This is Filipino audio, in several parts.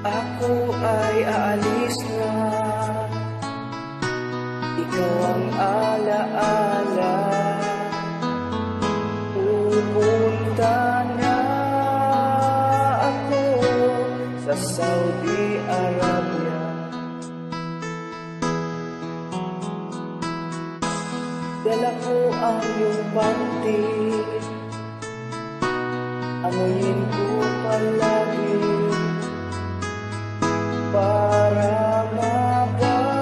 Ako ay aalis na, ikaw ang alaala. Pupunta na ako sa Saudi Arabia. Dala ko ang iyong panty, amuyin ko palagi para mabawasan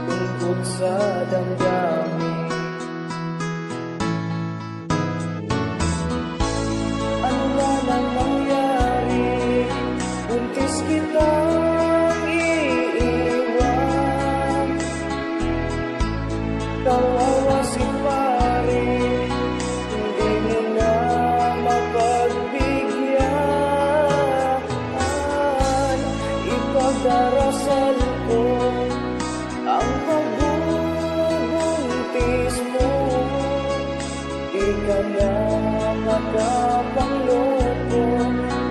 lungkot sa damdamin. Ano na lang mangyari, buntis kitang iiwan. Kawawa si pare, hindi mo na mapagbigyan. Ipagdarasal ko ang pagbubuntis mo. Di ka na makapangloko,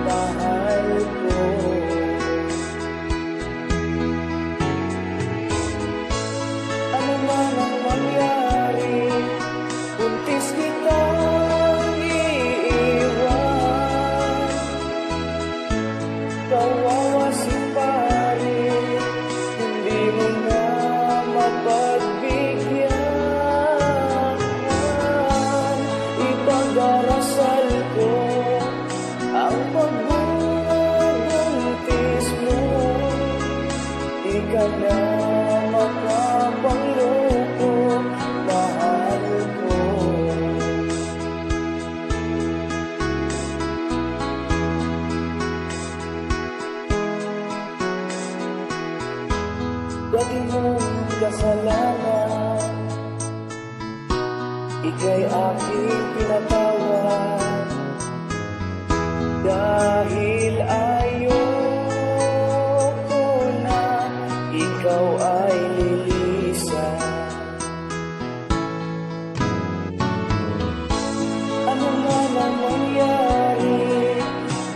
mahal ko. Ano man ang mangyari, buntis kitang iiwan. Kawawa si pare, hindi mo na mapagbigyan. Ipagdarasal ko ang pagbubuntis mo. Di ka na makapangloko, mahal ko. Dati mong kasalanan, ika'y aking pinatawad. Dahil ayoko na ikaw ay lilisan. Ano man ang mangyari,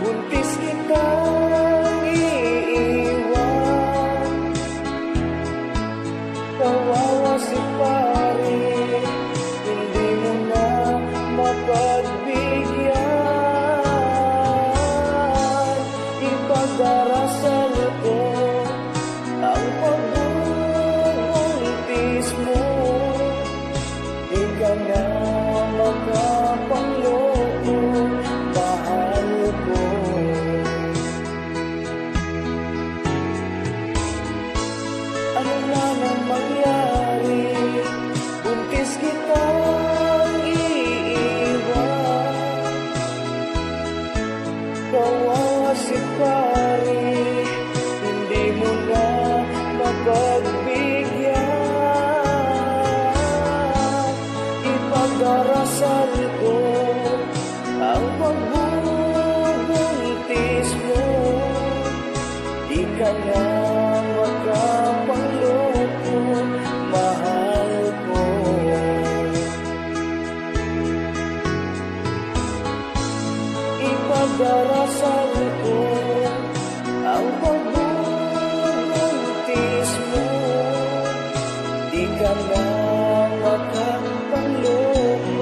buntis kitang iiwan. Kawawa si pare, hindi mo na mapagbigyan. Ipagdarasal ko ang pagbubuntis mo. Di ka na makapangloko, mahal ko. Ano na nang mangyari, buntis kitang iiwan. Kawawa si pare, hindi mo na mapagbigyan. Ipagdarasal ko ang pagbubuntis mo. Di ka na makapangloko, mahal ko. Ipagdarasal ko ang pagbubuntis mo. Di ka na makapangloko,